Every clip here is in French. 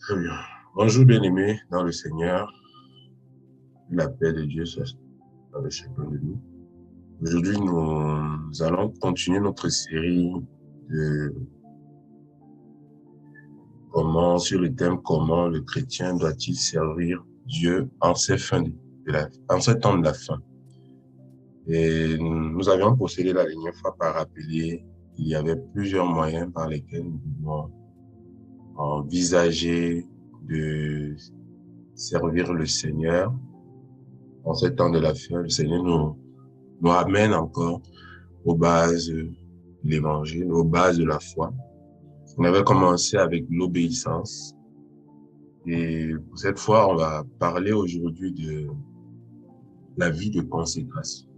Très bien. Bonjour bien-aimés dans le Seigneur. Que la paix de Dieu soit avec chacun de nous. Aujourd'hui, nous allons continuer notre série de sur le thème comment le chrétien doit-il servir Dieu en en ces temps de la fin. Et nous avions procédé la dernière fois par rappeler qu'il y avait plusieurs moyens par lesquels nous pouvons envisager de servir le Seigneur. En ces temps de la fin, le Seigneur nous ramène encore aux bases de l'évangile, aux bases de la foi. On avait commencé avec l'obéissance. Et pour cette fois, on va parler aujourd'hui de la vie de consécration.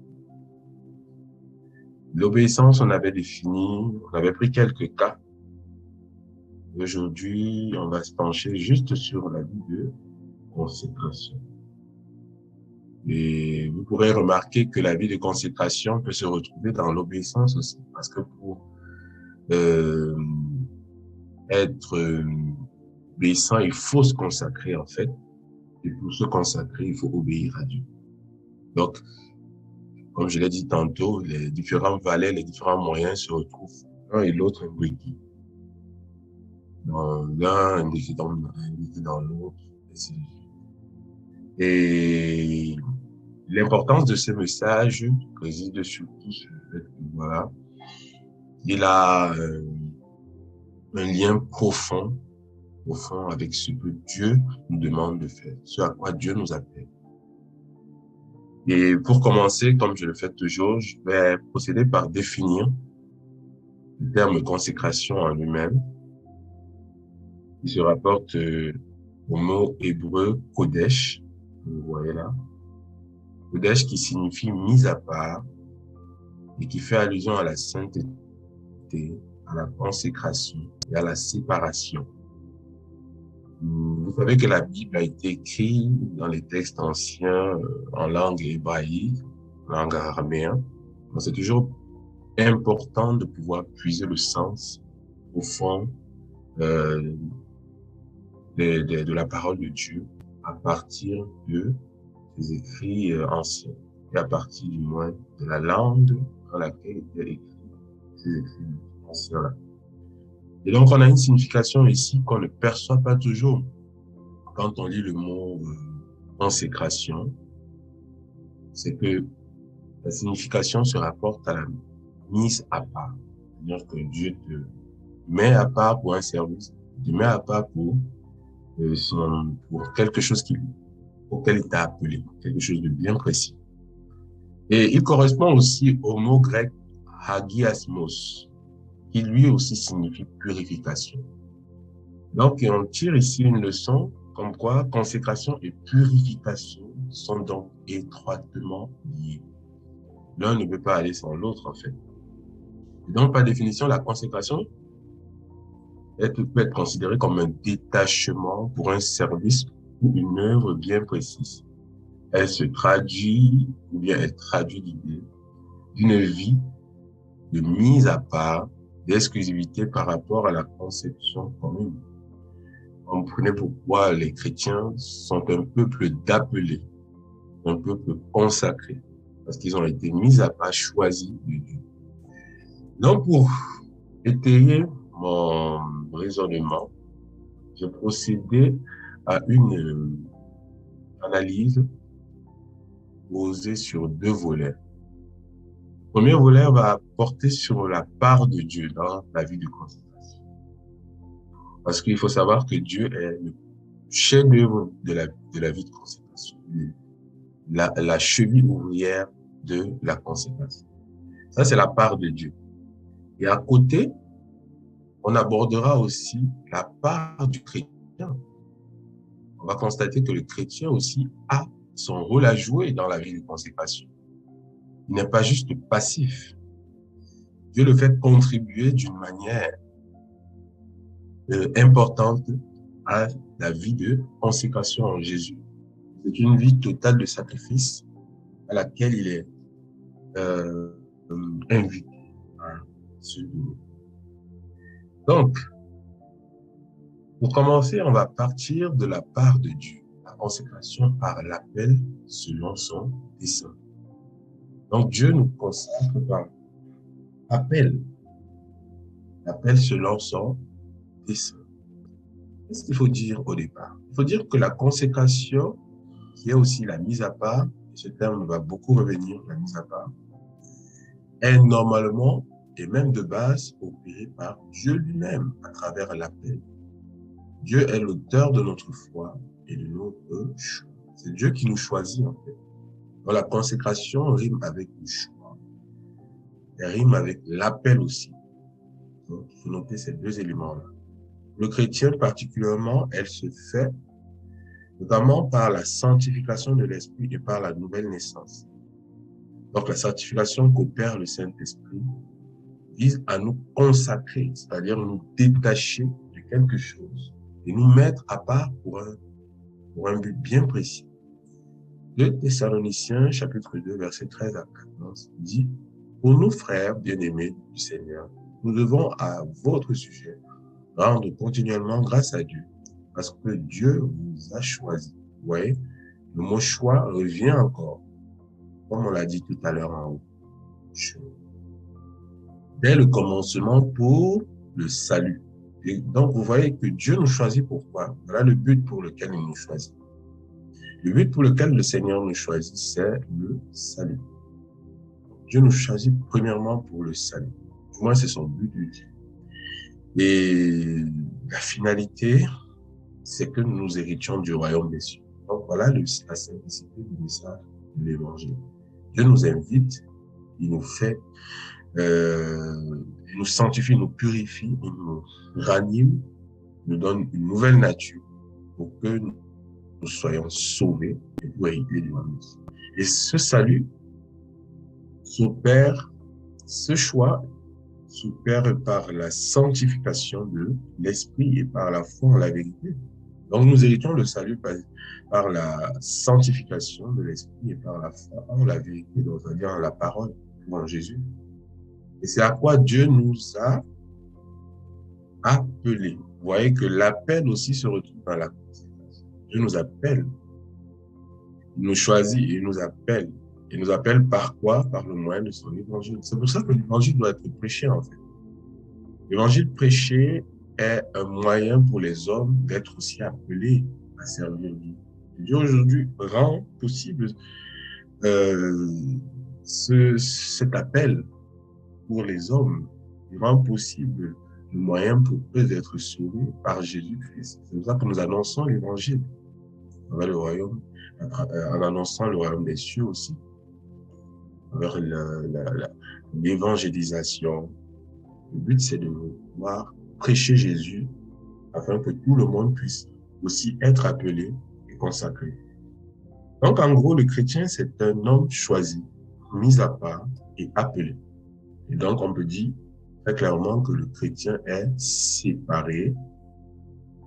L'obéissance, on avait défini, on avait pris quelques cas. Aujourd'hui, on va se pencher juste sur la vie de consécration. Et vous pourrez remarquer que la vie de consécration peut se retrouver dans l'obéissance aussi. Parce que pour être obéissant, il faut se consacrer en fait. Et pour se consacrer, il faut obéir à Dieu. Donc, comme je l'ai dit tantôt, les différents valets, les différents moyens se retrouvent l'un et l'autre imbriqués. Dans l'un, imbriqué dans l'autre. Et l'importance de ce message réside surtout sur le fait que, voilà, il a un lien profond avec ce que Dieu nous demande de faire, ce à quoi Dieu nous appelle. Et pour commencer, comme je le fais toujours, je vais procéder par définir le terme consécration en lui-même, qui se rapporte au mot hébreu Kodesh, vous voyez là. Kodesh qui signifie mise à part et qui fait allusion à la sainteté, à la consécration et à la séparation. Vous savez que la Bible a été écrite dans les textes anciens en langue hébraïque, langue araméenne. Donc c'est toujours important de pouvoir puiser le sens au fond de la parole de Dieu à partir de des écrits anciens et à partir du moins de la langue dans laquelle étaient écrits ces écrits anciens-là. Et donc on a une signification ici qu'on ne perçoit pas toujours quand on lit le mot consécration, c'est que la signification se rapporte à la mise à part. C'est-à-dire que Dieu te met à part pour un service, te met à part pour quelque chose auquel il t'a appelé, quelque chose de bien précis. Et il correspond aussi au mot grec hagiasmos, qui lui aussi signifie purification. Donc, on tire ici une leçon comme quoi consécration et purification sont donc étroitement liés. L'un ne peut pas aller sans l'autre, en fait. Et donc, par définition, la consécration peut être considérée comme un détachement pour un service ou une œuvre bien précise. Elle se traduit, ou bien elle traduit l'idée d'une vie de mise à part, d'exclusivité par rapport à la conception commune. Comprenez pourquoi les chrétiens sont un peuple d'appelés, un peuple consacré, parce qu'ils ont été mis à part, choisis de Dieu. Donc, pour étayer mon raisonnement, j'ai procédé à une analyse posée sur deux volets. Le premier volet va porter sur la part de Dieu dans la vie de consécration. Parce qu'il faut savoir que Dieu est le chef-d'œuvre de la vie de consécration, la cheville ouvrière de la consécration. Ça, c'est la part de Dieu. Et à côté, on abordera aussi la part du chrétien. On va constater que le chrétien aussi a son rôle à jouer dans la vie de consécration. Il n'est pas juste passif. Dieu le fait contribuer d'une manière importante à la vie de consécration en Jésus. C'est une vie totale de sacrifice à laquelle il est invité à se donner. Donc, Pour commencer, on va partir de la part de Dieu, la consécration par l'appel selon son dessein. Donc Dieu nous consacre par appel, l'appel selon son dessein. Qu'est-ce qu'il faut dire au départ? Il faut dire que la consécration, qui est aussi la mise à part, et ce terme va beaucoup revenir, la mise à part, est normalement et même de base opérée par Dieu lui-même à travers l'appel. Dieu est l'auteur de notre foi et de notre choix. C'est Dieu qui nous choisit en fait. Donc la consécration rime avec le choix. Elle rime avec l'appel aussi. Donc il faut noter ces deux éléments-là. Le chrétien particulièrement, elle se fait notamment par la sanctification de l'esprit et par la nouvelle naissance. Donc la sanctification qu'opère le Saint-Esprit vise à nous consacrer, c'est-à-dire nous détacher de quelque chose et nous mettre à part pour un but bien précis. 2 Thessaloniciens, chapitre 2, versets 13 à 14, dit « Pour nous, frères bien-aimés du Seigneur, nous devons à votre sujet rendre continuellement grâce à Dieu, parce que Dieu vous a choisi. » Vous voyez, le mot « choix » revient encore, comme on l'a dit tout à l'heure en haut. Dès le commencement pour le salut. Et donc, vous voyez que Dieu nous choisit pourquoi? Voilà le but pour lequel il nous choisit. Le but pour lequel le Seigneur nous choisit, c'est le salut. Dieu nous choisit premièrement pour le salut. Du moins, c'est son but ultime. Et la finalité, c'est que nous héritions du royaume des cieux. Donc, voilà la simplicité du message de l'évangile. Dieu nous invite, il nous fait, il nous sanctifie, il nous purifie, il nous ranime, il nous donne une nouvelle nature pour que nous soyons sauvés et pour hériter du royaume des cieux. Et ce salut s'opère, ce choix s'opère par la sanctification de l'esprit et par la foi en la vérité. Donc nous héritons le salut par la sanctification de l'esprit et par la foi en la vérité, donc c'est-à-dire en la parole ou en Jésus. Et c'est à quoi Dieu nous a appelés. Vous voyez que l'appel aussi se retrouve dans la consécration. Dieu nous appelle, il nous choisit et il nous appelle. Il nous appelle par quoi? Par le moyen de son évangile. C'est pour ça que l'évangile doit être prêché en fait. L'évangile prêché est un moyen pour les hommes d'être aussi appelés à servir Dieu. Dieu aujourd'hui rend possible cet appel pour les hommes. Il rend possible le moyen pour eux d'être sauvés par Jésus-Christ. C'est pour ça que nous annonçons l'évangile envers le royaume, en annonçant le royaume des cieux aussi, envers l'évangélisation. Le but, c'est de pouvoir prêcher Jésus afin que tout le monde puisse aussi être appelé et consacré. Donc, en gros, le chrétien, c'est un homme choisi, mis à part et appelé. Et donc, on peut dire très clairement que le chrétien est séparé,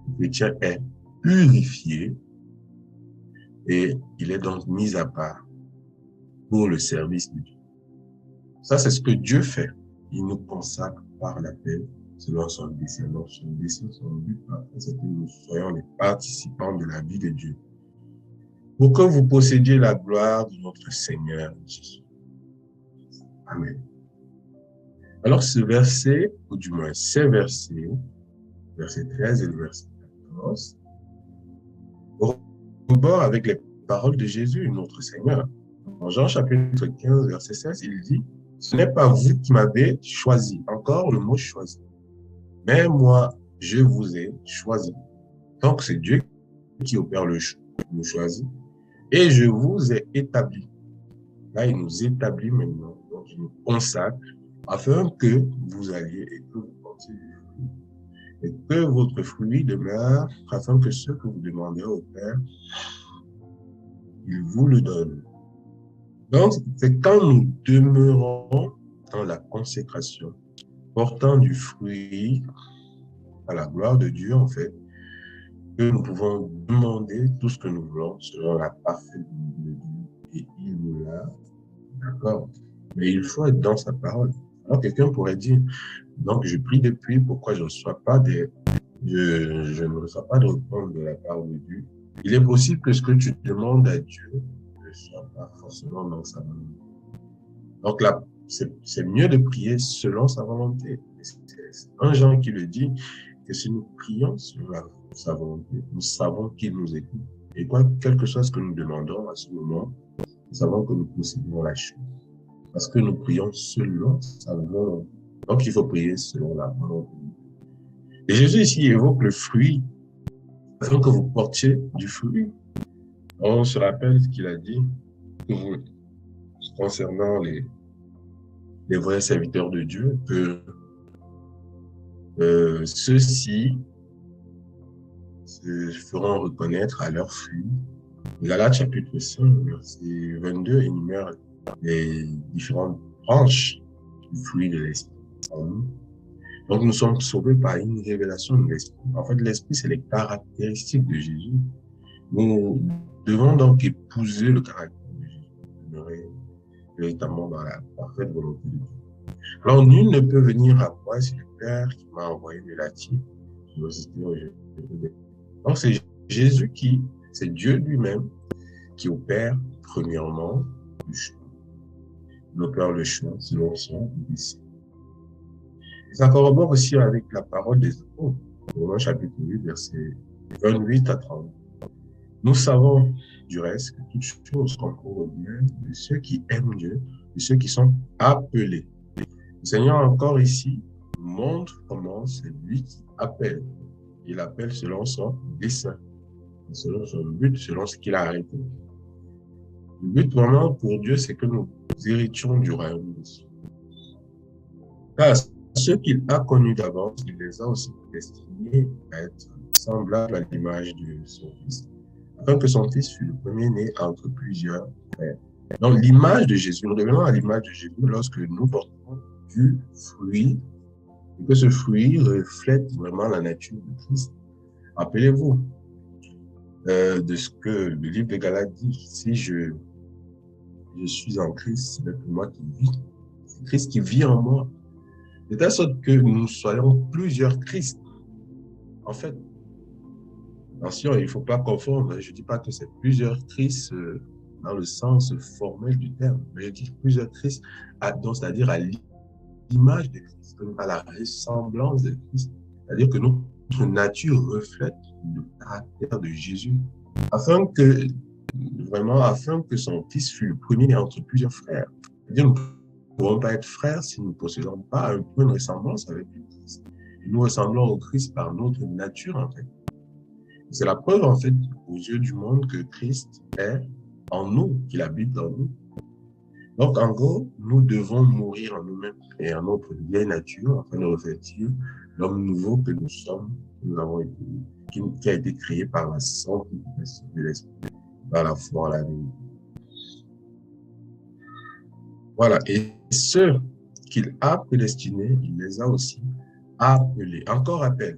le chrétien est purifié et il est donc mis à part pour le service de Dieu. Ça, c'est ce que Dieu fait. Il nous consacre par l'appel selon son dessein. Donc, son dessein, son but, c'est que nous soyons les participants de la vie de Dieu. Pour que vous possédiez la gloire de notre Seigneur Jésus. Amen. Alors, ce verset, ou du moins ces versets, verset 13 et le verset 14, corroborent avec les paroles de Jésus, notre Seigneur. En Jean chapitre 15, verset 16, il dit « Ce n'est pas vous qui m'avez choisi. » Encore le mot « choisi. » Mais moi, je vous ai choisi. Donc, c'est Dieu qui opère le choix, nous choisit. Et je vous ai établi. Là, il nous établit maintenant. Donc, il nous consacre afin que vous alliez et que vous portiez du fruit. Et que votre fruit demeure, afin que ce que vous demandez au Père, il vous le donne. Donc, c'est quand nous demeurons dans la consécration, portant du fruit à la gloire de Dieu, en fait, que nous pouvons demander tout ce que nous voulons selon la parfaite volonté de Dieu. Et il nous l'a, d'accord. Mais il faut être dans sa parole. Alors quelqu'un pourrait dire, donc je prie depuis, pourquoi je ne reçois pas des Je ne reçois pas de réponse de la part de Dieu. Il est possible que ce que tu demandes à Dieu ne soit pas forcément dans sa volonté. Donc là, c'est mieux de prier selon sa volonté. C'est un Jean qui le dit, que si nous prions selon sa volonté, nous savons qu'il nous écoute. Et quoi, quel que soit ce que nous demandons à ce moment, nous savons que nous possédons la chose. Parce que nous prions selon sa volonté. Donc, il faut prier selon la volonté. Et Jésus ici évoque le fruit, afin que vous portiez du fruit. On se rappelle ce qu'il a dit concernant les vrais serviteurs de Dieu, que ceux-ci se feront reconnaître à leurs fruits. Galates chapitre 5, verset 22 énumère les différentes branches du fruit de l'esprit en nous. Donc, nous sommes sauvés par une révélation de l'esprit. En fait, l'esprit, c'est les caractéristiques de Jésus. Nous devons donc épouser le caractère de Jésus, demeurer véritablement dans la parfaite volonté de Dieu. Alors, nul ne peut venir à moi si le Père qui m'a envoyé me l'attire. Donc, c'est Jésus c'est Dieu lui-même qui opère premièrement le choix. Il opère le choix selon son dessein. Ça corrobore aussi avec la parole des apôtres. Romains chapitre 8, verset 28 à 30. Nous savons du reste que toutes choses concourent au bien de ceux qui aiment Dieu, de ceux qui sont appelés. Le Seigneur encore ici montre comment c'est lui qui appelle. Il appelle selon son dessein, selon son but, selon ce qu'il a arrêté. Le but vraiment pour Dieu, c'est que nous héritions du royaume de Dieu. Car ceux qu'il a connus d'avance, il les a aussi destinés à être semblables à l'image de son Fils, afin que son Fils fût le premier-né entre plusieurs frères. Donc l'image de Jésus, nous devenons à l'image de Jésus lorsque nous portons du fruit, et que ce fruit reflète vraiment la nature de Christ. Rappelez-vous de ce que le livre de Galates dit, si je suis en Christ, c'est pour moi qui vis. C'est Christ qui vit en moi. De telle sorte que nous soyons plusieurs Christ. En fait, attention, il ne faut pas confondre. Je ne dis pas que c'est plusieurs Christ dans le sens formel du terme, mais je dis plusieurs Christ, c'est-à-dire à l'image de Christ, à la ressemblance de Christ. C'est-à-dire que notre nature reflète le caractère de Jésus, afin que son Fils fût le premier entre plusieurs frères. C'est-à-dire, nous ne pourrons pas être frères si nous ne possédons pas un point de ressemblance avec le Christ. Et nous ressemblons au Christ par notre nature, en fait. C'est la preuve, en fait, aux yeux du monde que Christ est en nous, qu'il habite en nous. Donc, en gros, nous devons mourir en nous-mêmes et en notre vieille nature afin de revêtir l'homme nouveau que nous sommes, que nous avons été, qui a été créé par la sanctification de l'esprit, par la foi en la vérité. Voilà. Et ceux qu'il a prédestinés, il les a aussi appelés. Encore appel.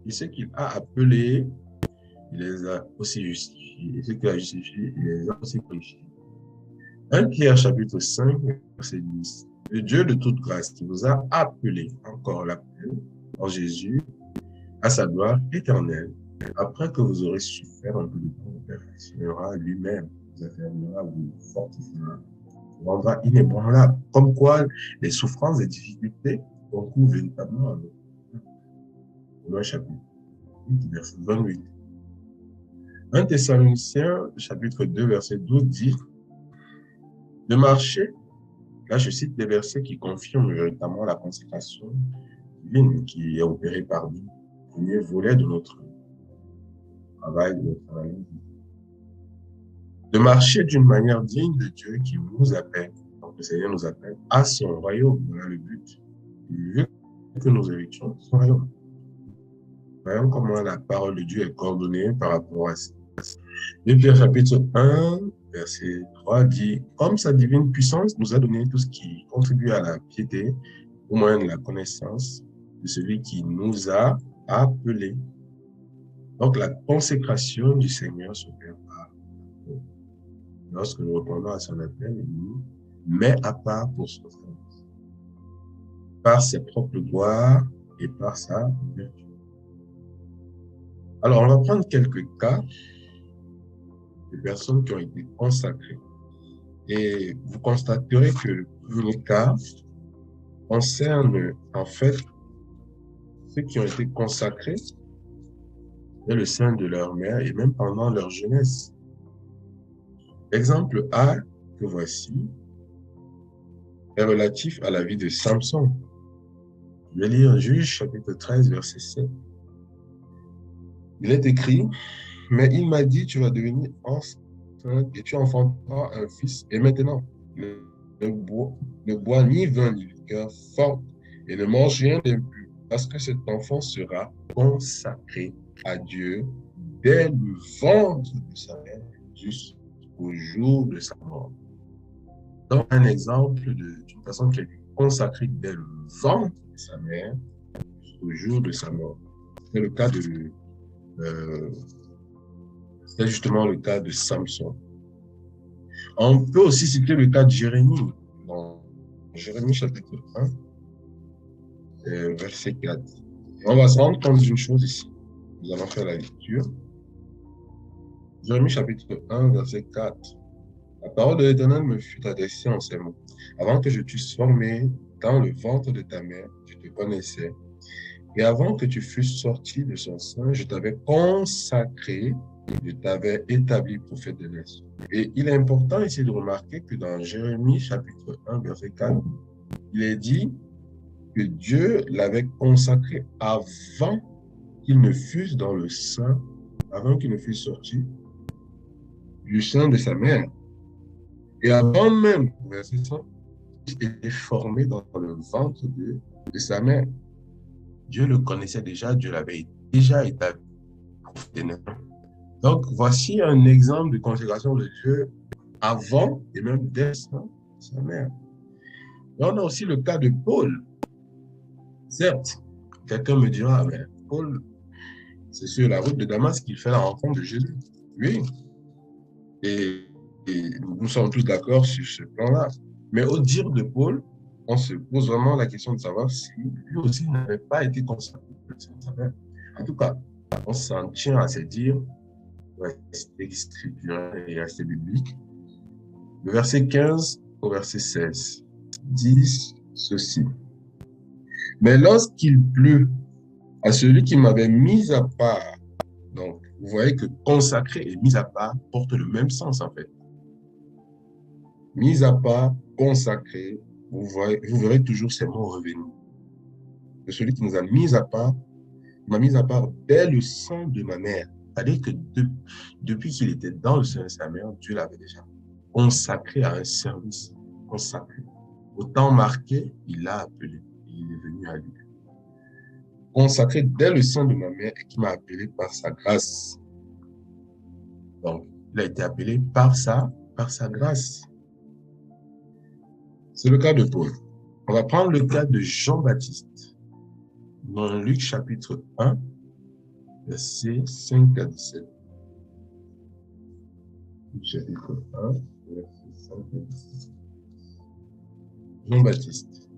Et ceux qu'il a appelés, il les a aussi justifiés. Et ceux qu'il a justifiés, il les a aussi glorifiés. 1 Pierre chapitre 5, verset 10. Le Dieu de toute grâce qui vous a appelé, encore l'appel, en Jésus, à sa gloire éternelle, après que vous aurez souffert un peu de temps, vous perfectionnera lui-même, vous affermira, vous fortifiera, vous rendra inébranlable. Comme quoi, les souffrances et difficultés concourent véritablement à nous. Romains chapitre 8, verset 28. 1 Thessaloniciens, chapitre 2, verset 12 dit de marcher. Là, je cite des versets qui confirment véritablement la consécration divine qui est opérée par nous. Le premier volet de notre travail, de notre analyse. De marcher d'une manière digne de Dieu qui nous appelle. Donc, le Seigneur nous appelle à son royaume. Voilà le but. Il veut que nous héritions son royaume. Voyons comment la parole de Dieu est coordonnée par rapport à ça. Et Pierre chapitre 1, verset 3 dit « Comme sa divine puissance nous a donné tout ce qui contribue à la piété, au moyen de la connaissance de celui qui nous a appelés. » Donc la consécration du Seigneur s'opère par lorsque nous répondons à son appel, il nous met à part pour son service, par ses propres gloires et par sa vertu. Alors, on va prendre quelques cas de personnes qui ont été consacrées. Et vous constaterez que le premier cas concerne en fait ceux qui ont été consacrés dès le sein de leur mère et même pendant leur jeunesse. L'exemple A que voici est relatif à la vie de Samson. Je vais lire Juge chapitre 13, verset 7. Il est écrit, mais il m'a dit, tu vas devenir enceinte et tu enfanteras un fils. Et maintenant, ne bois ni vin ni liqueur forte et ne mange rien d'impur, parce que cet enfant sera consacré à Dieu dès le ventre de sa mère jusqu'au jour de sa mort. Donc, un exemple d'une personne qui a été consacrée dès le ventre de sa mère jusqu'au jour de sa mort. C'est le cas c'est justement le cas de Samson. On peut aussi citer le cas de Jérémie, dans Jérémie chapitre 1, verset 4. On va se rendre compte d'une chose ici. Nous allons faire la lecture. Jérémie chapitre 1, verset 4. La parole de l'Éternel me fut adressée en ces mots. Avant que je t'eusse formé dans le ventre de ta mère, je te connaissais. Et avant que tu fusses sorti de son sein, je t'avais consacré, je t'avais établi prophète de nations. Et il est important ici de remarquer que dans Jérémie chapitre 1, verset 4, il est dit que Dieu l'avait consacré avant qu'il ne fût dans le sein, avant qu'il ne fût sorti du sein de sa mère. Et avant même, verset 100, il était formé dans le ventre de sa mère. Dieu le connaissait déjà, Dieu l'avait déjà établi. Donc, voici un exemple de consécration de Dieu avant et même dès sa mère. Et on a aussi le cas de Paul. Certes, quelqu'un me dira, mais Paul, c'est sur la route de Damas qu'il fait la rencontre de Jésus. Oui, et nous sommes tous d'accord sur ce plan-là. Mais au dire de Paul, on se pose vraiment la question de savoir si lui aussi n'avait pas été consacré. En tout cas, on s'en tient à se dire, rester scripturel et rester biblique. Le verset 15 au verset 16 disent ceci. Mais lorsqu'il plut à celui qui m'avait mis à part, donc vous voyez que consacré et mis à part portent le même sens en fait. Mis à part, consacré, vous verrez toujours ces mots revenir. De celui qui nous a mis à part, m'a mis à part dès le sein de ma mère. C'est-à-dire que depuis qu'il était dans le sein de sa mère, Dieu l'avait déjà consacré à un service, consacré. Au temps marqué, il l'a appelé. Il est venu à lui. Consacré dès le sein de ma mère et qui m'a appelé par sa grâce. Donc, il a été appelé par sa grâce. C'est le cas de Paul. On va prendre le cas de Jean-Baptiste. Dans Luc chapitre 1, versets 5 à 17. Luc chapitre 1, verset 5 à 17. Jean-Baptiste.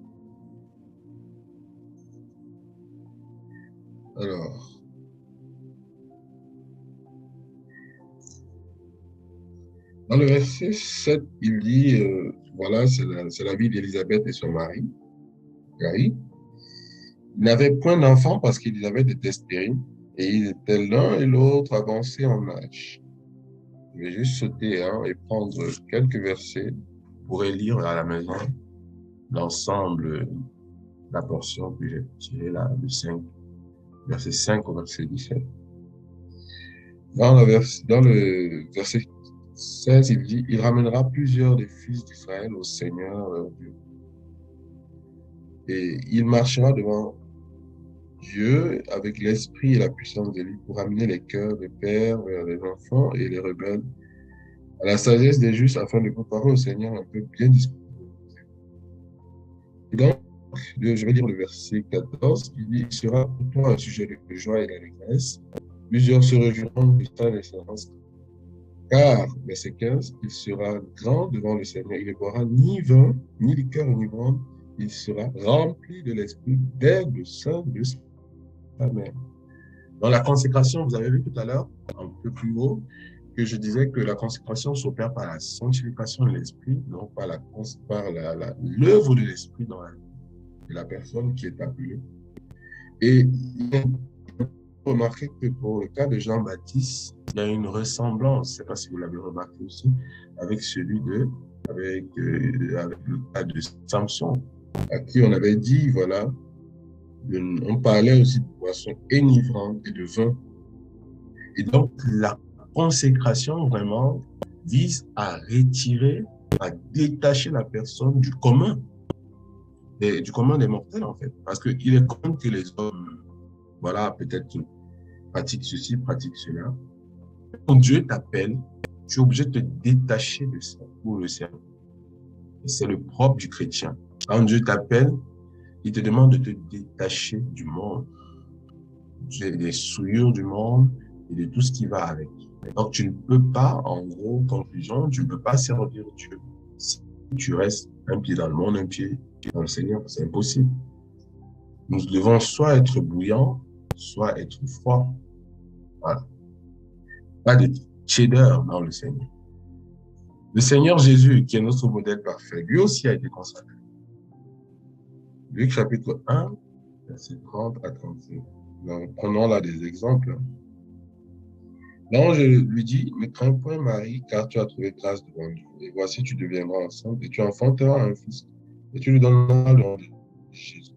Alors, dans le verset 7, il dit, voilà, c'est la vie d'Élisabeth et son mari, Gaï. Ils n'avaient point d'enfants parce qu'ils avaient des tests stériles et ils étaient l'un et l'autre avancés en âge. Je vais juste sauter et prendre quelques versets pour lire à la maison l'ensemble, la portion que j'ai tirée là, verset 5 au verset 17. Dans le verset 16, il dit, il ramènera plusieurs des fils d'Israël au Seigneur leur Dieu. Et il marchera devant Dieu avec l'esprit et la puissance de lui pour amener les cœurs des pères vers les enfants et les rebelles à la sagesse des justes afin de préparer au Seigneur un peuple bien disposé. Et donc, je vais lire le verset 14, il dit, il sera pour toi un sujet de joie et d'allégresse. Plusieurs se réjouiront de sa naissance. Car, verset 15, il sera grand devant le Seigneur. Il ne boira ni vin, ni liqueur enivrante. Il sera rempli de l'esprit dès le sein de sa mère. Dans la consécration, vous avez vu tout à l'heure, un peu plus haut, que je disais que la consécration s'opère par la sanctification de l'esprit, non par l'œuvre de l'esprit dans la vie de la personne qui est appelée. Et remarquez que pour le cas de Jean-Baptiste, il y a une ressemblance, je ne sais pas si vous l'avez remarqué aussi, avec avec le cas de Samson, à qui on avait dit, voilà, on parlait aussi de boissons enivrante et de vin. Et donc, la consécration, vraiment, vise à retirer, à détacher la personne du commun des mortels, en fait. Parce qu'il est comme que les hommes, voilà, peut-être pratiquent ceci, pratiquent cela. Quand Dieu t'appelle, tu es obligé de te détacher de ça pour le servir. Et c'est le propre du chrétien. Quand Dieu t'appelle, il te demande de te détacher du monde, des souillures du monde et de tout ce qui va avec. Donc, tu ne peux pas, en gros, conclusion, tu ne peux pas servir Dieu si tu restes un pied dans le monde, un pied dans le Seigneur. C'est impossible. Nous devons soit être bouillants, soit être froids. Voilà. Pas de tiédeur dans le Seigneur. Le Seigneur Jésus, qui est notre modèle parfait, lui aussi a été consacré. Luc chapitre 1, verset 30 à 35. Donc, prenons là des exemples. L'ange lui dit, ne crains point Marie, car tu as trouvé grâce devant Dieu. Et voici, tu deviendras enceinte et tu enfanteras un fils. Et tu lui donneras le nom de Jésus.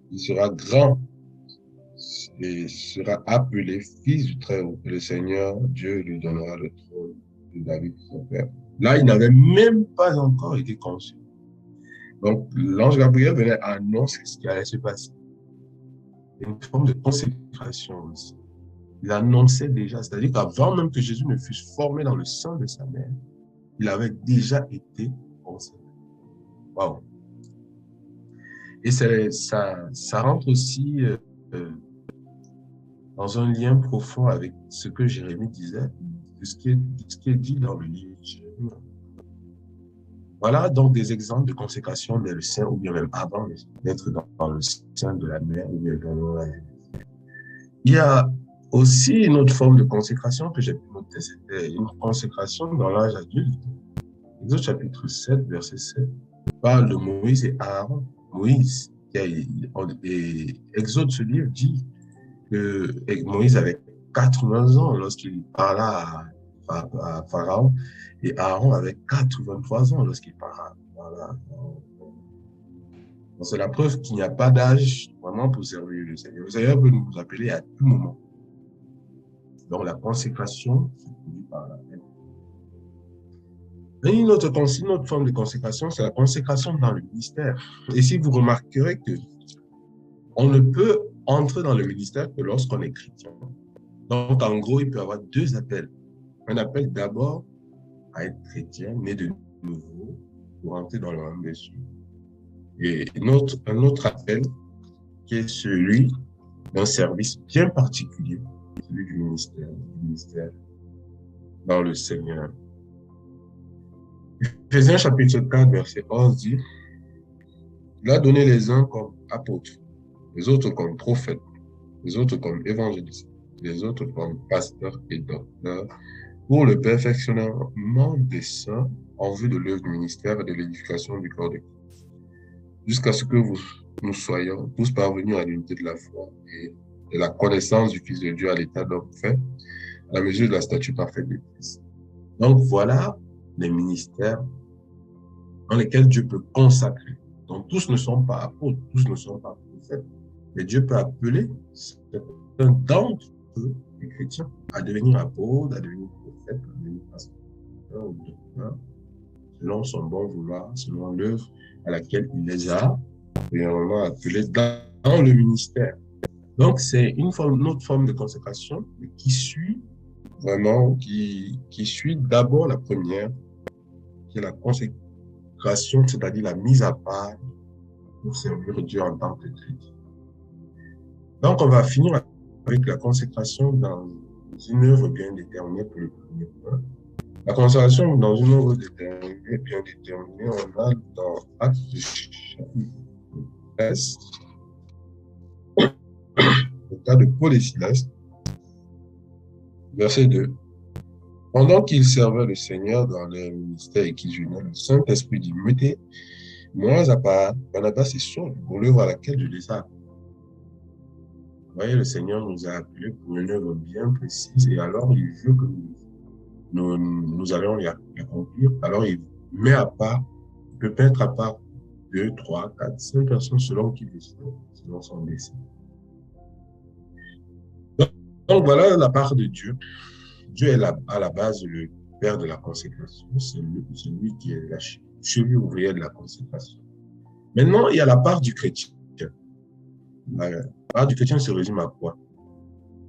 Il sera grand et sera appelé fils du Très-Haut. Et le Seigneur, Dieu, lui donnera le trône de David, son père. Là, il n'avait même pas encore été conçu. Donc, l'ange Gabriel venait annoncer ce qui allait se passer. Une forme de consécration aussi. Il annonçait déjà, c'est-à-dire qu'avant même que Jésus ne fût formé dans le sein de sa mère, il avait déjà été conçu. Waouh! Et ça rentre aussi dans un lien profond avec ce que Jérémie disait, de ce qui est dit dans le livre de Jérémie. Voilà donc des exemples de consécration dans le sein, ou bien même avant d'être dans le sein de la mère, ou bien dans la... Il y a aussi une autre forme de consécration que j'ai pu noter, c'était une consécration dans l'âge adulte. Exode chapitre 7, verset 7, parle de Moïse et Aaron. Moïse, et Exode, ce livre dit que Moïse avait 80 ans lorsqu'il parla à Pharaon, et Aaron avait 83 ans lorsqu'il parla. Voilà. C'est la preuve qu'il n'y a pas d'âge vraiment pour servir le Seigneur. Le Seigneur peut nous appeler à tout moment. Donc la consécration se produit par la peine. Et une autre forme de consécration, c'est la consécration dans le ministère. Et si vous remarquerez que on ne peut entrer dans le ministère que lorsqu'on est chrétien. Donc en gros, il peut y avoir deux appels. Un appel d'abord à être chrétien, né de nouveau, pour entrer dans le royaume des cieux. Et un autre appel qui est celui d'un service bien particulier, celui du ministère dans le Seigneur. Éphésiens chapitre 4, verset 11 dit, il a donné les uns comme apôtres, les autres comme prophètes, les autres comme évangélistes, les autres comme pasteurs et docteurs, pour le perfectionnement des saints en vue de l'œuvre du ministère et de l'édification du corps de Christ, jusqu'à ce que nous soyons tous parvenus à l'unité de la foi et de la connaissance du Fils de Dieu à l'état d'homme fait, à la mesure de la stature parfaite de Christ. Donc voilà les ministères dans lesquels Dieu peut consacrer. Donc tous ne sont pas apôtres, tous ne sont pas prophètes, mais Dieu peut appeler certains d'entre eux, les chrétiens, à devenir apôtres, à devenir prophètes, à devenir pasteurs ou docteurs, selon son bon vouloir, selon l'œuvre à laquelle il les a réellement appelés dans le ministère. Donc c'est une autre forme de consécration qui suit vraiment, qui suit d'abord la première, qui est la consécration, c'est-à-dire la mise à part pour servir Dieu en tant que chrétien. Donc on va finir avec la consécration dans une œuvre bien déterminée pour le premier point. La consécration dans une œuvre bien déterminée, on a dans Actes chapitre 13, cas de Paul et Silas. Verset 2. Pendant qu'ils servaient le Seigneur dans leur ministère et qu'ils jeûnaient, le Saint-Esprit dit, mettez-moi à part Barnabas et Saul pour l'œuvre à laquelle je les ai appelés. Vous voyez, le Seigneur nous a appelés pour une œuvre bien précise et alors il veut que nous allons l'accomplir. Alors il met à part, il peut mettre à part 2, 3, 4, 5 personnes selon qui décide, selon son dessein. Donc voilà la part de Dieu. Dieu est à la base le père de la consécration. C'est lui qui est la cheville ouvrière de la consécration. Maintenant, il y a la part du chrétien. La part du chrétien se résume à quoi?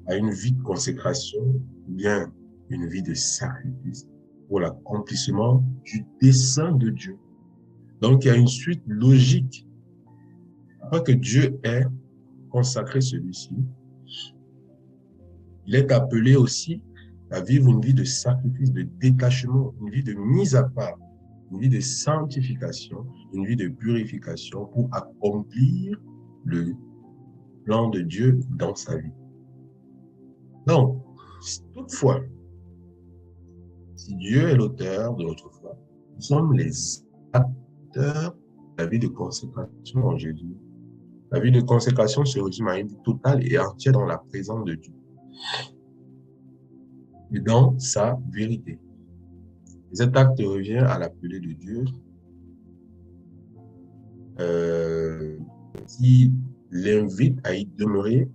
À une vie de consécration, ou bien une vie de sacrifice pour l'accomplissement du dessein de Dieu. Donc, il y a une suite logique. Après que Dieu ait consacré celui-ci, il est appelé aussi à vivre une vie de sacrifice, de détachement, une vie de mise à part, une vie de sanctification, une vie de purification pour accomplir le plan de Dieu dans sa vie. Donc, toutefois, si Dieu est l'auteur de notre foi, nous sommes les acteurs de la vie de consécration en Jésus. La vie de consécration se résume à une vie totale et entière dans la présence de Dieu et dans sa vérité. Et cet acte revient à l'appelé de Dieu qui l'invite à y demeurer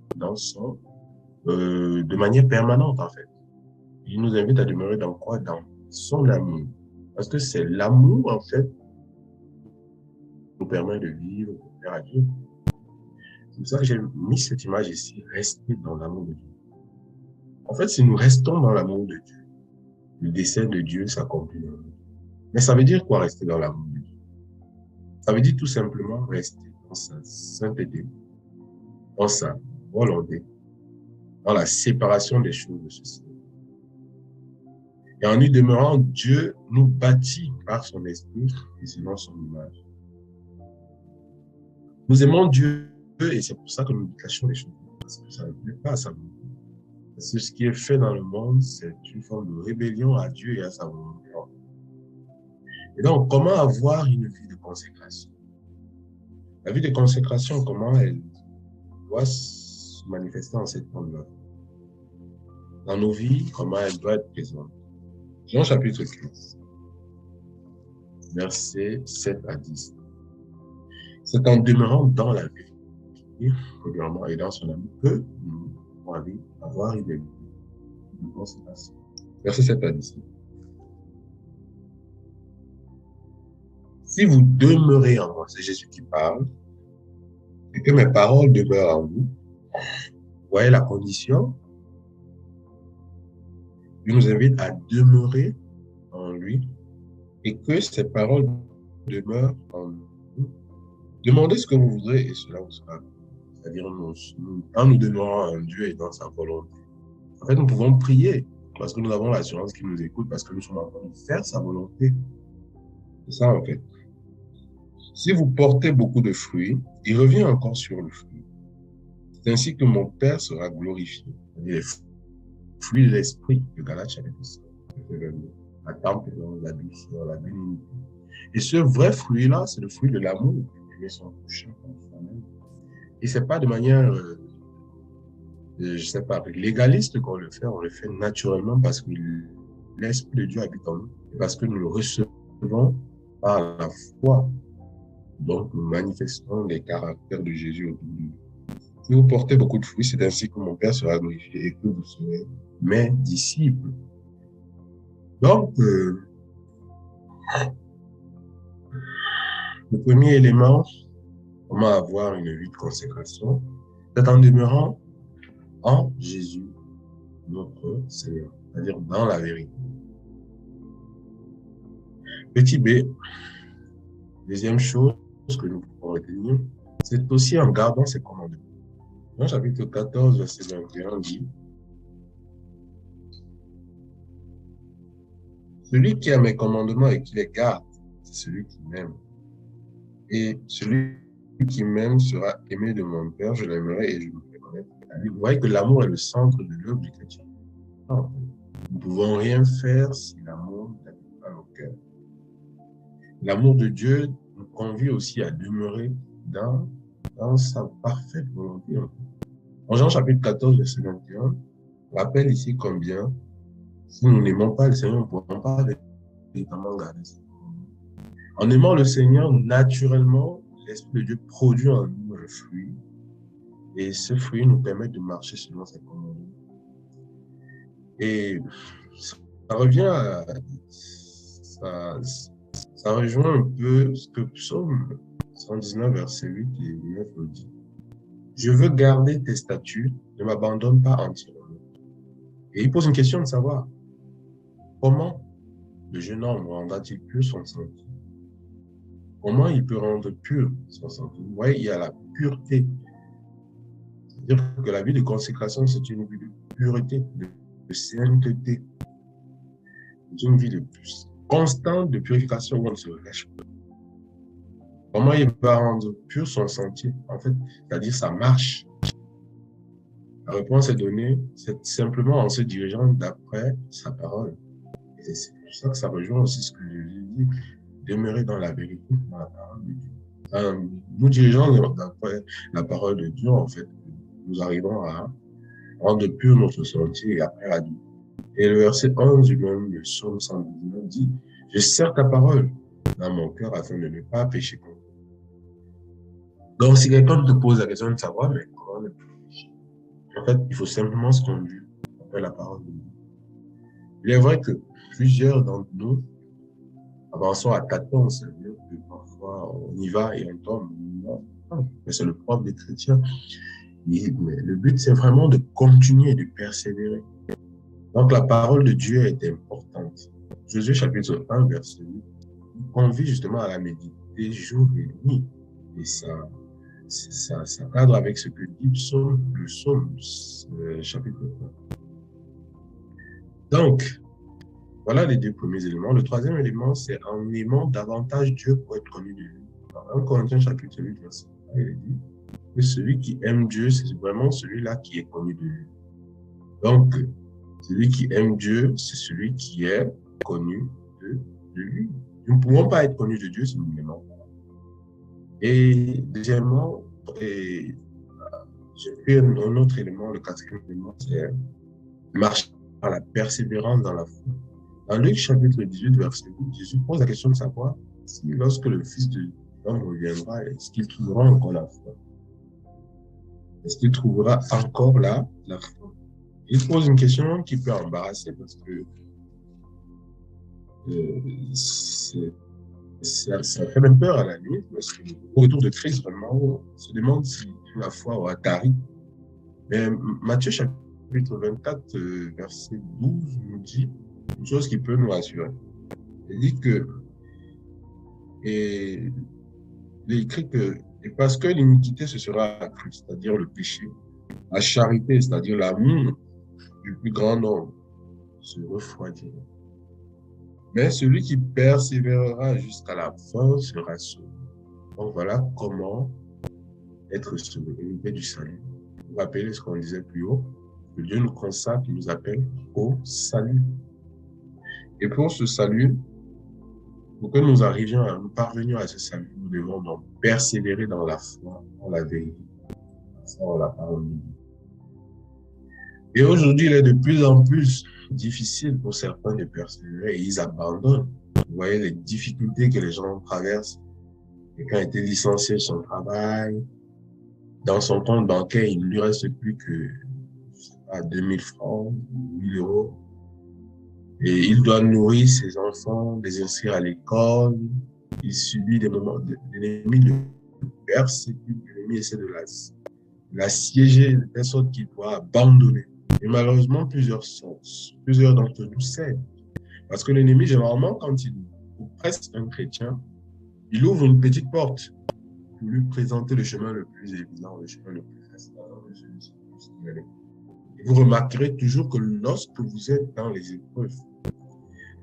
de manière permanente en fait. Il nous invite à demeurer dans quoi? Dans son amour. Parce que c'est l'amour en fait qui nous permet de vivre, de faire à Dieu. C'est pour ça que j'ai mis cette image ici, rester dans l'amour de Dieu. En fait, si nous restons dans l'amour de Dieu, le dessein de Dieu s'accomplit. Mais ça veut dire quoi rester dans l'amour de Dieu? Ça veut dire tout simplement rester dans sa sainteté, dans sa volonté, dans la séparation des choses de ceci. Et en y demeurant, Dieu nous bâtit par son esprit et selon son image. Nous aimons Dieu et c'est pour ça que nous cachons les choses. Parce que ça ne plaît pas à sa volonté. Parce que ce qui est fait dans le monde, c'est une forme de rébellion à Dieu et à sa volonté. Et donc, comment avoir une vie de consécration? La vie de consécration, comment elle doit se manifester en cette forme-là? Dans nos vies, comment elle doit être présente? Jean chapitre 15, versets 7 à 10. C'est en demeurant dans la vérité, premièrement, et dans son amour, que nous pouvons avoir une vie de consécration. Verset 7 à 10. Si vous demeurez en moi, c'est Jésus qui parle, et que mes paroles demeurent en vous, vous voyez la condition? Il nous invite à demeurer en lui et que ses paroles demeurent en nous. Demandez ce que vous voudrez et cela vous sera. C'est-à-dire, en nous demeurant en Dieu et dans sa volonté. En fait, nous pouvons prier parce que nous avons l'assurance qu'il nous écoute, parce que nous sommes en train de faire sa volonté. C'est ça, en fait. Si vous portez beaucoup de fruits, il revient encore sur le fruit. C'est ainsi que mon Père sera glorifié. Les fruits de l'esprit, de Galates chapitre 5, la tempérance, la douceur, la bénignité. Et ce vrai fruit-là, c'est le fruit de l'amour, aimer son prochain comme soi-même. Et c'est pas de manière, je sais pas, légaliste qu'on le fait, on le fait naturellement parce que l'Esprit de Dieu habite en nous, et parce que nous le recevons par la foi. Donc, nous manifestons les caractères de Jésus autour de nous. Si vous portez beaucoup de fruits, c'est ainsi que mon Père sera glorifié et que vous serez mes disciples. Donc, le premier élément, comment avoir une vie de consécration, c'est en demeurant en Jésus, notre Seigneur, c'est-à-dire dans la vérité. Petit b, deuxième chose que nous pouvons retenir, c'est aussi en gardant ses commandements. Dans chapitre 14, verset 21 dit, celui qui a mes commandements et qui les garde, c'est celui qui m'aime. Et celui qui m'aime sera aimé de mon Père, je l'aimerai et je lui ferai Vous voyez que l'amour est le centre de l'œuvre du chrétien. Nous ne pouvons rien faire si l'amour n'habite pas nos cœurs. L'amour de Dieu nous convie aussi à demeurer dans sa parfaite volonté. En Jean chapitre 14, verset 21, on rappelle ici combien, si nous n'aimons pas le Seigneur, nous ne pourrons pas véritablement garder sa commandement. En aimant le Seigneur, naturellement, l'Esprit de Dieu produit en nous un fruit. Et ce fruit nous permet de marcher selon ses commandements. Et ça revient à... Ça rejoint un peu ce que Psaume 119, verset 8 et 9 nous dit. Je veux garder tes statuts, ne m'abandonne pas entièrement. Et il pose une question de savoir comment le jeune homme rendra-t-il pur son sentier? Comment il peut rendre pur son sentier? Vous voyez, il y a la pureté. C'est-à-dire que la vie de consécration, c'est une vie de pureté, de sainteté. C'est une vie de constante de purification où on ne se relâche pas. Comment il va rendre pur son sentier? En fait, c'est-à-dire sa marche. La réponse est donnée, c'est simplement en se dirigeant d'après sa parole. Et c'est pour ça que ça rejoint aussi ce que Jésus dit, demeurer dans la vérité, dans la parole de Dieu. Nous dirigeons d'après la parole de Dieu, en fait, nous arrivons à rendre pur notre sentier et après à Dieu. Et le verset 11 du même le psaume 119 dit, je serre ta parole dans mon cœur afin de ne pas pécher contre toi. Donc, si quelqu'un te pose la question de savoir, mais comment ne pas pécher? En fait, il faut simplement se conduire après la parole de Dieu. Il est vrai que plusieurs d'entre nous avançons à tâtons, c'est-à-dire que parfois on y va et on tombe. Mais c'est le propre des chrétiens. Mais le but, c'est vraiment de continuer, de persévérer. Donc, la parole de Dieu est importante. Josué chapitre 1, verset 8, nous convie justement à la méditer jour et nuit. Et ça cadre avec ce que dit le psaume chapitre 1. Donc, voilà les deux premiers éléments. Le troisième élément, c'est en aimant davantage Dieu pour être connu de lui. Dans 1 Corinthiens chapitre 8, verset 1, il dit que celui qui aime Dieu, c'est vraiment celui-là qui est connu de lui. Donc, celui qui aime Dieu, c'est celui qui est connu de lui. Nous ne pouvons pas être connus de Dieu si nous ne l'aimons pas. Et deuxièmement, j'ai pris un autre élément, le quatrième élément, c'est marcher par la persévérance dans la foi. Dans Luc chapitre 18, verset 8, Jésus pose la question de savoir si lorsque le Fils de l'homme reviendra, est-ce qu'il trouvera encore la foi? Est-ce qu'il trouvera encore la foi? Il pose une question qui peut embarrasser parce que ça fait même peur à la limite, parce qu'au retour de Christ, vraiment, on se demande si la foi aura tari. Mais Matthieu chapitre 24, verset 12 nous dit une chose qui peut nous rassurer. Il dit que, et il est écrit que, et parce que l'iniquité ce sera accrue, c'est-à-dire le péché, la charité, c'est-à-dire l'amour du plus grand nombre, se refroidira. Mais celui qui persévérera jusqu'à la fin sera sauvé. Donc voilà comment être sauvé, l'unité du salut. Vous vous rappelez ce qu'on disait plus haut, que Dieu nous consacre, il nous appelle au salut. Et pour ce salut, pour que nous parvenions à ce salut, nous devons donc persévérer dans la foi, dans la vérité, dans la parole de Dieu. Et aujourd'hui, il est de plus en plus difficile pour certains de persévérer et ils abandonnent. Vous voyez les difficultés que les gens traversent. Quelqu'un a été licencié de son travail. Dans son compte bancaire, il ne lui reste plus que, je sais pas, 2000 francs, 1000 euros. Et il doit nourrir ses enfants, les inscrire à l'école. Il subit des moments, l'ennemi le persécute, l'ennemi essaie de l'assiéger de telle sorte qu'il doit abandonner. Et malheureusement, plusieurs d'entre nous cèdent. Parce que l'ennemi, généralement, quand il oppresse un chrétien, il ouvre une petite porte pour lui présenter le chemin le plus évident, le chemin le plus facile. Et vous remarquerez toujours que lorsque vous êtes dans les épreuves,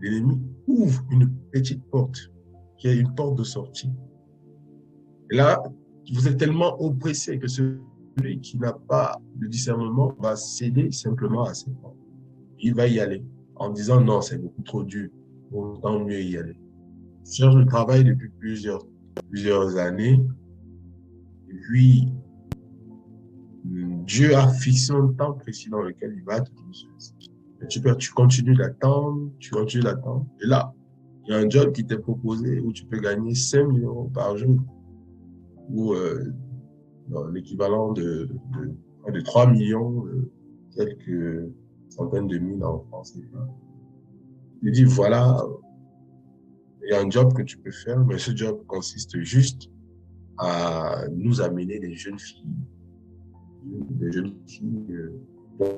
l'ennemi ouvre une petite porte, qui est une porte de sortie. Et là, vous êtes tellement oppressé que ce celui qui n'a pas de discernement va céder simplement à ses parents. Il va y aller en disant non, c'est beaucoup trop dur, autant mieux y aller. Je cherche le travail depuis plusieurs années, et puis Dieu a fixé un temps précis dans lequel il va te donner. Tu continues d'attendre, et là, il y a un job qui t'est proposé où tu peux gagner 5 000 euros par jour, ou l'équivalent de 3 millions, quelques centaines de mille en France. Il dit, voilà, il y a un job que tu peux faire, mais ce job consiste juste à nous amener des jeunes filles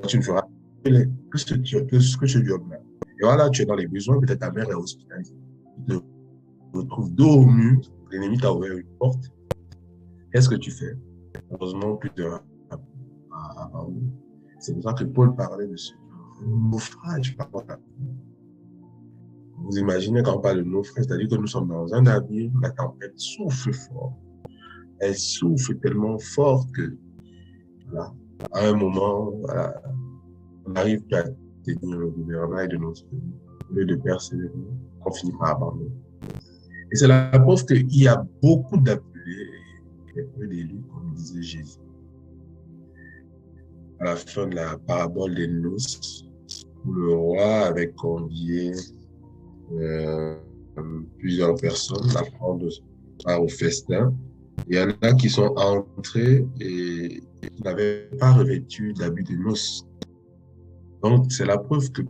tu ne feras que ce job-là. Et voilà, tu es dans les besoins, peut-être ta mère est hospitalisée. Tu te retrouves dos au mur, l'ennemi t'a ouvert une porte. Qu'est-ce que tu fais? Heureusement, plus de avant nous. C'est pour ça que Paul parlait de ce naufrage par rapport à vous imaginez quand on parle de naufrage, c'est-à-dire que nous sommes dans un navire, la tempête souffle fort. Elle souffle tellement fort que, voilà, à un moment, voilà, on n'arrive plus à tenir le gouvernail de notre vie. Au lieu de persévérer, on finit par abandonner. Et c'est la preuve qu'il y a beaucoup d'appelés et peu d'élus, comme disait Jésus. À la fin de la parabole des noces, où le roi avait convié plusieurs personnes à prendre part au festin. Il y en a qui sont entrés et qui n'avaient pas revêtu d'habits de noces. Donc, c'est la preuve que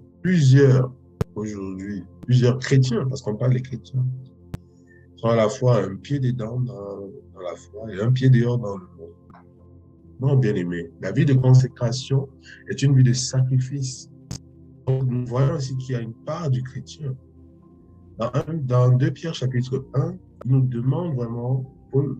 aujourd'hui, plusieurs chrétiens, parce qu'on parle des chrétiens, sont à la fois un pied dedans dans la foi et un pied dehors dans le monde. Non, bien aimé, la vie de consécration est une vie de sacrifice. Donc, nous voyons aussi qu'il y a une part du chrétien. Dans 2 Pierre chapitre 1, il nous demande vraiment,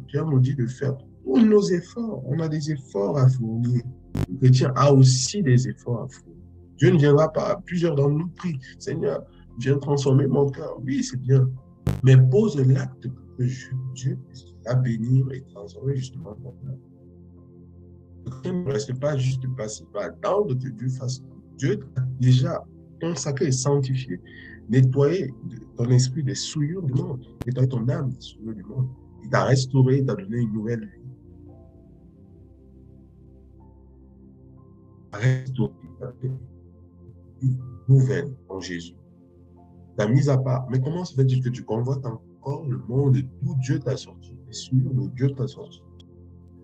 Pierre nous dit de faire tous nos efforts. On a des efforts à fournir. Le chrétien a aussi des efforts à fournir. Dieu ne viendra pas, plusieurs d'entre nous prient, Seigneur, viens transformer mon cœur. Oui, c'est bien. Mais pose l'acte pour que Dieu puisse la bénir et transformer justement ton cœur. Le chrétien ne reste pas juste passif, pas attendre que Dieu fasse. Dieu t'a déjà consacré et sanctifié, nettoyé ton esprit des souillures du monde, nettoyé ton âme des souillures du monde. Il t'a restauré, il t'a donné une nouvelle vie. Restauré, une nouvelle en Jésus. T'as mis à part. Mais comment se fait-il que tu convoites encore le monde d'où Dieu t'a sorti, les souillures d'où Dieu t'a sorti?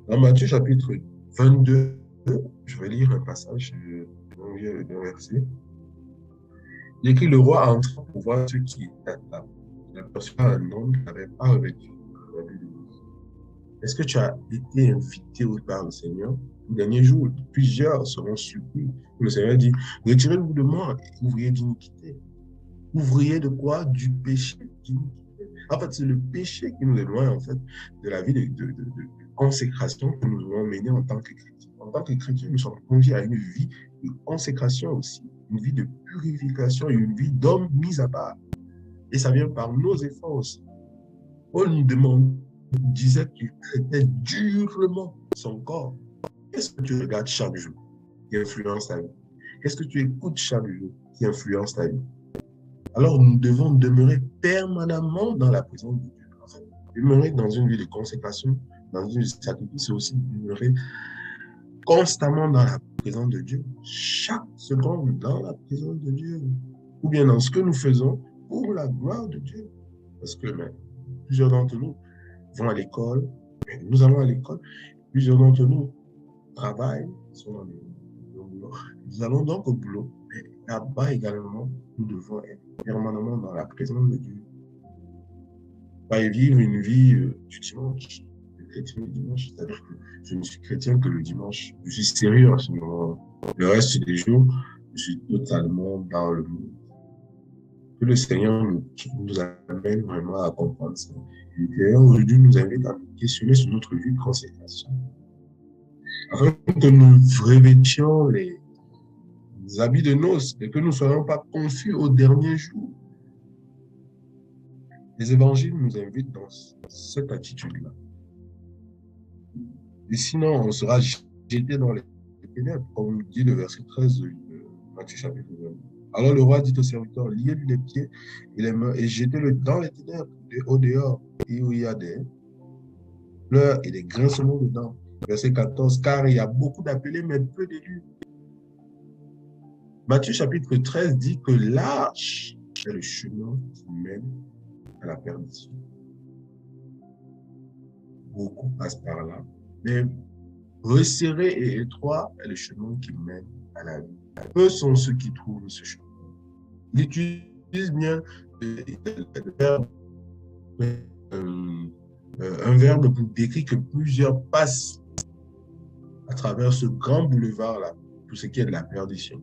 Dans Matthieu chapitre 22, je vais lire un passage d'un verset. Il écrit, le roi entra pour voir ce qui était à table. Il aperçut un homme qui n'avait pas revêtu. Est-ce que tu as été invité par le Seigneur? Le dernier jour, plusieurs seront surpris. Le Seigneur dit, retirez-vous de moi, ouvrier d'iniquité. Ouvrier de quoi? Du péché, d'iniquité. En fait, c'est le péché qui nous éloigne en fait, de la vie de consécration que nous devons mener en tant que chrétiens. En tant que chrétiens, nous sommes conduits à une vie de consécration aussi, une vie de purification et une vie d'homme mis à part. Et ça vient par nos efforts aussi. Paul nous disait qu'il traitait durement son corps. Qu'est-ce que tu regardes chaque jour qui influence ta vie? Qu'est-ce que tu écoutes chaque jour qui influence ta vie? Alors, nous devons demeurer permanemment dans la présence de Dieu. En fait, demeurer dans une vie de consécration, dans une vie de sacrifice, c'est aussi demeurer constamment dans la présence de Dieu. Chaque seconde dans la présence de Dieu. Ou bien dans ce que nous faisons pour la gloire de Dieu. Parce que plusieurs d'entre nous vont à l'école, nous allons à l'école, plusieurs d'entre nous travaillent, sont dans le boulot. Nous allons donc au boulot, mais là-bas également, nous devons être permanemment dans la présence de Dieu. Pas vivre une vie du dimanche, le chrétien du dimanche, c'est-à-dire que je ne suis chrétien que le dimanche. Je suis sérieux en ce moment. Le reste des jours, je suis totalement dans le monde. Que le Seigneur nous amène vraiment à comprendre ça. Et le Seigneur aujourd'hui nous invite à nous questionner sur notre vie de consécration. Afin que nous revêtions les habits de noces et que nous ne soyons pas confus au dernier jour. Les évangiles nous invitent dans cette attitude-là. Et sinon, on sera jeté dans les ténèbres, comme dit le verset 13 de Matthieu chapitre 20. Alors le roi dit au serviteur, liez-lui les pieds et les mains et jetez-le dans les ténèbres, au dehors, et où il y a des pleurs et des grincements dedans. Verset 14, car il y a beaucoup d'appelés, mais peu d'élus. Matthieu chapitre 13 dit que large est le chemin qui mène à la perdition. Beaucoup passent par là, mais resserré et étroit est le chemin qui mène à la vie. Peu sont ceux qui trouvent ce chemin. Il utilise bien un verbe pour décrire que plusieurs passent à travers ce grand boulevard-là, pour ce qui est de la perdition.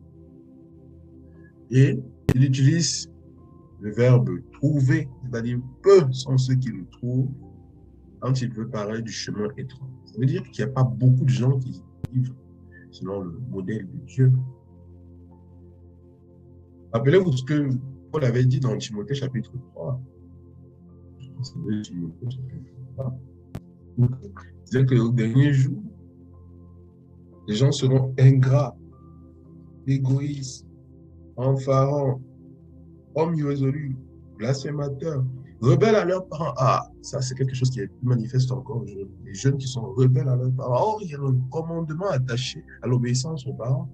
Et il utilise le verbe trouver, c'est-à-dire peu sont ceux qui le trouvent quand il veut parler du chemin étroit. Ça veut dire qu'il n'y a pas beaucoup de gens qui vivent selon le modèle de Dieu. Rappelez-vous ce que Paul avait dit dans Timothée chapitre 3. Timothée chapitre 3. Il disait qu'au dernier jour, les gens seront ingrats, égoïstes, enfarants, hommes irrésolus, blasphémateurs, rebelles à leurs parents. Ah, ça c'est quelque chose qui est plus manifeste encore aujourd'hui. Les jeunes qui sont rebelles à leurs parents. Or, il y a un commandement attaché à l'obéissance aux parents.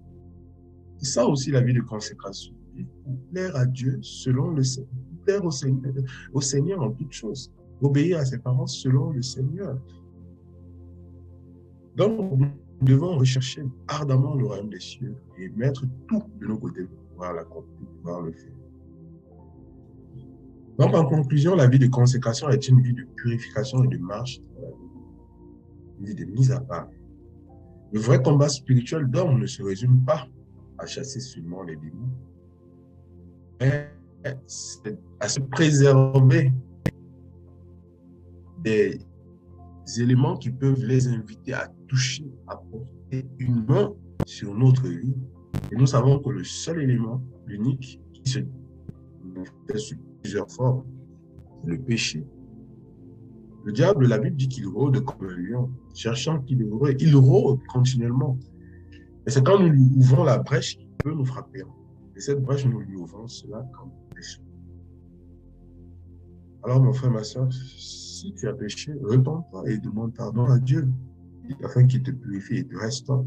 C'est ça aussi la vie de consécration. Il faut plaire à Dieu selon le Seigneur, plaire au Seigneur en toutes choses, obéir à ses parents selon le Seigneur. Donc, nous devons rechercher ardemment le royaume des cieux et mettre tout de nos côtés pour pouvoir l'accomplir, pour pouvoir le faire. Donc, en conclusion, la vie de consécration est une vie de purification et de marche dans la vie, une vie de mise à part. Le vrai combat spirituel d'homme ne se résume pas à chasser seulement les démons, mais à se préserver des éléments qui peuvent les inviter à toucher, à porter une main sur notre vie. Et nous savons que le seul élément, l'unique, qui se manifeste sous plusieurs formes, c'est le péché. Le diable, la Bible dit qu'il rôde comme un lion, cherchant qui dévorer. Il rôde continuellement. Et c'est quand nous lui ouvrons la brèche qu'il peut nous frapper. Et cette brèche, nous lui ouvrons cela quand nous péchons. Alors, mon frère, ma soeur, si tu as péché, repens-toi et demande pardon à Dieu, afin qu'il te purifie et te restaure.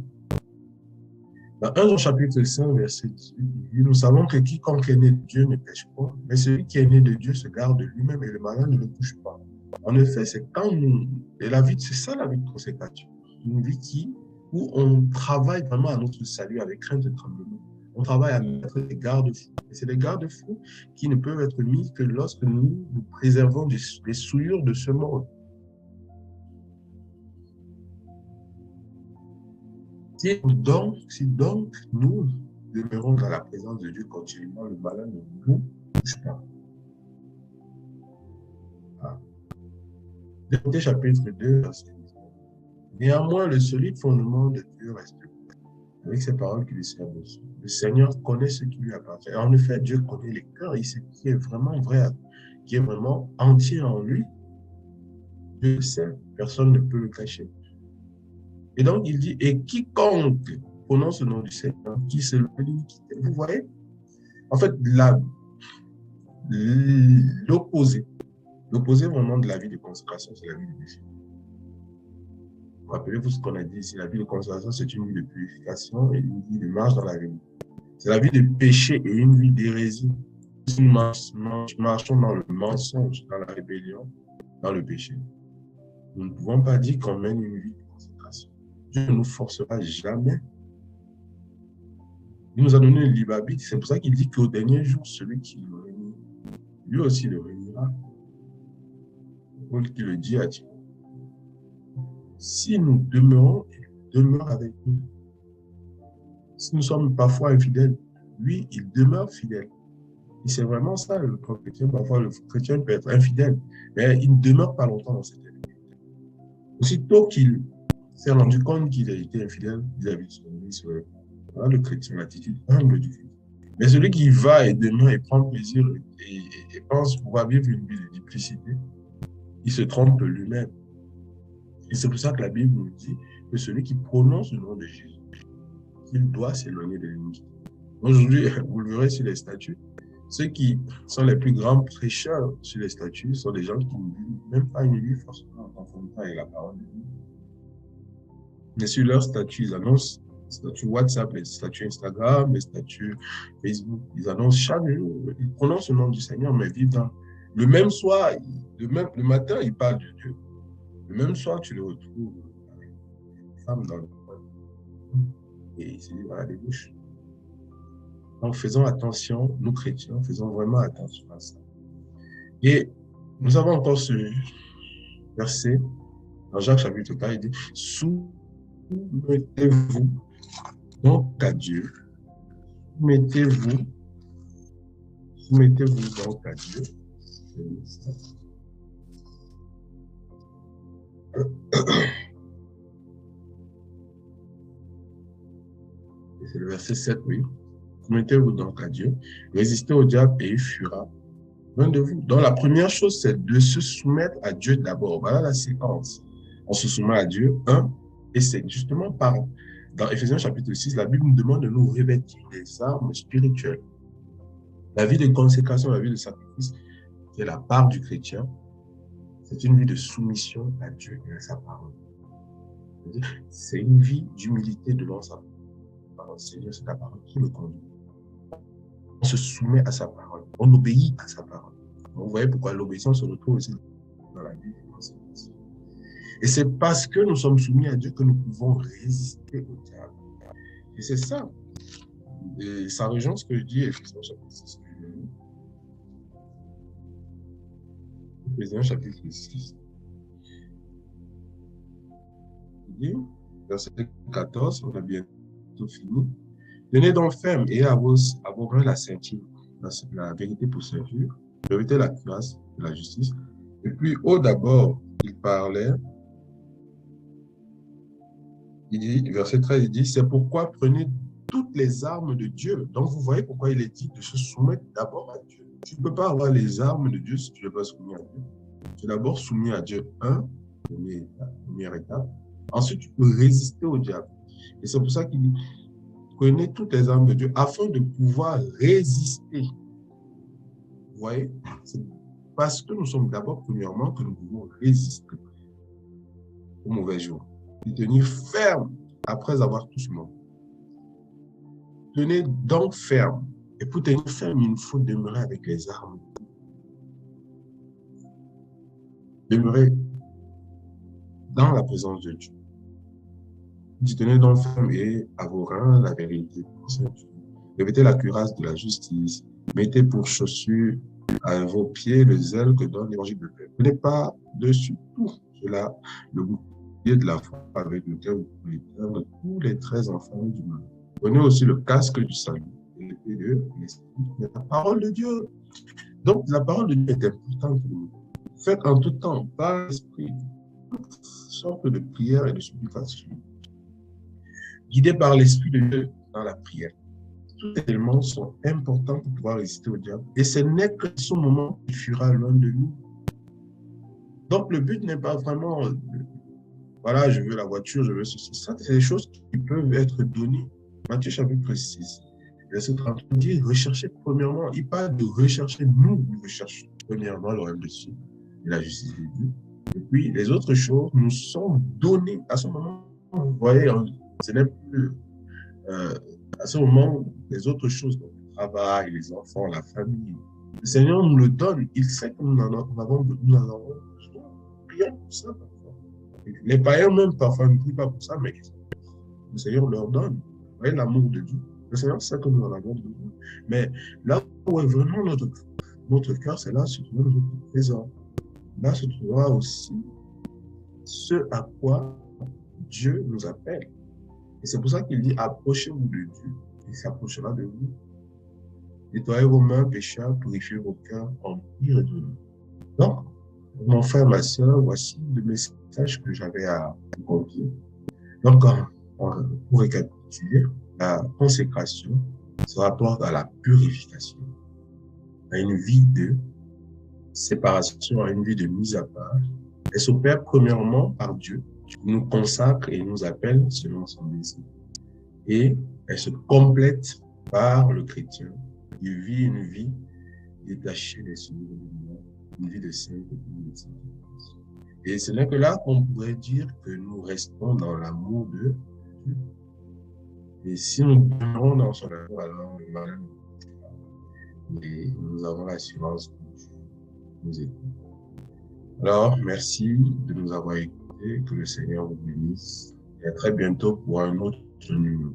Dans 1 Jean chapitre 5, verset 18, nous savons que quiconque est né de Dieu ne pêche pas, mais celui qui est né de Dieu se garde de lui-même et le malin ne le touche pas. En effet, c'est quand nous... Et la vie, c'est ça la vie de consécration. Une vie où on travaille vraiment à notre salut avec crainte et tremblement. On travaille à mettre des garde-fous. Et c'est des garde-fous qui ne peuvent être mis que lorsque nous préservons des souillures de ce monde. Si donc nous demeurons dans la présence de Dieu continuellement, le malin ne nous touche pas. Timothée chapitre 2, verset 19. Néanmoins, le solide fondement de Dieu reste avec ces paroles qui lui servent dessus. Le Seigneur connaît ce qui lui appartient. En effet, Dieu connaît les cœurs, il sait qui est vraiment vrai, qui est vraiment entier en lui. Dieu le sait, personne ne peut le cacher. Et donc, il dit, et quiconque prononce le nom du Seigneur, qui se l'iniquité. Vous voyez? En fait, l'opposé vraiment de la vie de consécration, c'est la vie de péché. Rappelez-vous ce qu'on a dit ici, la vie de consécration, c'est une vie de purification et une vie de marche dans la vie. C'est la vie de péché et une vie d'hérésie. Nous marchons dans le mensonge, dans la rébellion, dans le péché. Nous ne pouvons pas dire qu'on mène une vie de consécration. Dieu ne nous forcera jamais. Il nous a donné le libre arbitre. C'est pour ça qu'il dit qu'au dernier jour, celui qui le réunit, lui aussi le réunira. Paul qui le dit à Dieu. Si nous demeurons, il demeure avec nous. Si nous sommes parfois infidèles, lui, il demeure fidèle. Et c'est vraiment ça, le chrétien. Parfois, le chrétien peut être infidèle, mais il ne demeure pas longtemps dans cette infidélité. Aussitôt qu'il s'est rendu compte qu'il a été infidèle vis-à-vis de son vie, voilà le chrétien, l'attitude humble du chrétien. Mais celui qui va et demeure et prend plaisir et pense pouvoir vivre une vie de duplicité, il se trompe lui-même. Et c'est pour ça que la Bible nous dit que celui qui prononce le nom de Jésus, qu'il doit s'éloigner de l'iniquité. Aujourd'hui, vous le verrez sur les statuts, ceux qui sont les plus grands prêcheurs sur les statuts sont des gens qui ne vivent même pas une vie forcément en conformité avec la parole de Dieu. Mais sur leurs statuts, ils annoncent les statuts WhatsApp, les statuts Instagram, les statuts Facebook. Ils annoncent chaque jour, ils prononcent le nom du Seigneur, mais vivent dans le même soir, le matin, ils parlent de Dieu. Le même soir, tu le retrouves avec des femmes dans le coin. Et il se dit, voilà, des bouches. Donc, faisons attention, nous chrétiens, faisons vraiment attention à ça. Et nous avons encore ce verset dans Jacques chapitre 4, il dit, soumettez-vous donc à Dieu. Soumettez-vous donc à Dieu. C'est le verset 7, oui. Soumettez-vous donc à Dieu. Résistez au diable et il fuira loin de vous. Donc, la première chose, c'est de se soumettre à Dieu d'abord. Voilà la séquence. On se soumet à Dieu, et c'est justement dans Éphésiens chapitre 6, la Bible nous demande de nous revêtir des armes spirituelles. La vie de consécration, la vie de sacrifice, qui est la part du chrétien, c'est une vie de soumission à Dieu et à sa parole. C'est une vie d'humilité devant sa parole. Seigneur, c'est ta parole qui me conduit. On se soumet à sa parole. On obéit à sa parole. Vous voyez pourquoi l'obéissance se retrouve aussi dans la vie. Et c'est parce que nous sommes soumis à Dieu que nous pouvons résister au diable. Et c'est ça. Et ça rejoint ce que je dis Éphésiens chapitre 6. Éphésiens chapitre 6. Il dit, verset 14, on a bientôt fini. Tenez donc ferme et à vos reins la ceinture, la vérité pour ceinture, revêtez la cuirasse de la justice. Et puis, d'abord, il parlait, il dit, verset 13, il dit, c'est pourquoi prenez toutes les armes de Dieu. Donc, vous voyez pourquoi il est dit de se soumettre d'abord à Dieu. Tu ne peux pas avoir les armes de Dieu si tu n'es pas soumis à Dieu. Tu es d'abord soumis à Dieu, première étape. Ensuite, tu peux résister au diable. Et c'est pour ça qu'il dit, prenez toutes les armes de Dieu afin de pouvoir résister. Vous voyez? C'est parce que nous sommes d'abord, premièrement, que nous pouvons résister aux mauvais jours. Et tenir ferme après avoir tout ce monde. Tenez donc ferme. Et pour tenir ferme, il faut demeurer avec les armes. Demeurer dans la présence de Dieu. Tenez donc ferme et à vos reins la vérité. Revêtez la cuirasse de la justice. Mettez pour chaussure à vos pieds le zèle que donne l'évangile de paix. Prenez pas dessus tout cela, le bouclier de la foi avec lequel vous pouvez éteindre tous les 13 enfants du mal. Prenez aussi le casque du salut et l'épée de l'esprit, la parole de Dieu. Donc, la parole de Dieu est importante pour nous. Faites en tout temps, par l'esprit, toutes sortes de prières et de supplications. Guidés par l'esprit de Dieu dans la prière. Tous les éléments sont importants pour pouvoir résister au diable. Et ce n'est que ce moment qui fuira loin de nous. Donc, le but n'est pas vraiment, voilà, je veux la voiture, je veux ceci. Ça, c'est des choses qui peuvent être données. Matthieu chapitre 6, verset 30 dit, recherchez premièrement, il parle de rechercher, nous recherchons premièrement le royaume de Dieu et la justice de Dieu. Et puis, les autres choses nous sont données à ce moment. Vous voyez, ce n'est plus, à ce moment, les autres choses, le travail, les enfants, la famille, le Seigneur nous le donne. Il sait que nous en avons besoin. Prions pour ça parfois. Les païens même parfois ne prient pas pour ça, mais le Seigneur leur donne. Vous voyez l'amour de Dieu. Le Seigneur sait que nous en avons besoin. Mais là où est vraiment notre cœur, c'est là se trouvera notre trésor. Là se trouvera aussi ce à quoi Dieu nous appelle. Et c'est pour ça qu'il dit, approchez-vous de Dieu, il s'approchera de vous. Nettoyez vos mains, pécheurs, purifiez vos cœurs, empire et de nous. Donc, mon frère, ma soeur, voici le message que j'avais à vous confier. Donc, pour récapituler, la consécration se rapporte à la purification, à une vie de séparation, à une vie de mise à part. Elle s'opère premièrement par Dieu. nous consacre et nous appelle selon son dessein. Et elle se complète par le chrétien. Il vit une vie détachée des soucis de monde, une vie de sainte et de sanctification. Et ce n'est que là qu'on pourrait dire que nous restons dans l'amour de Dieu. Et si nous demeurons dans son amour, alors le mal ne nous touche pas. Et nous avons l'assurance que Dieu nous écoute. Alors, merci de nous avoir écoutés, que le Seigneur vous bénisse. Et à très bientôt pour un autre numéro.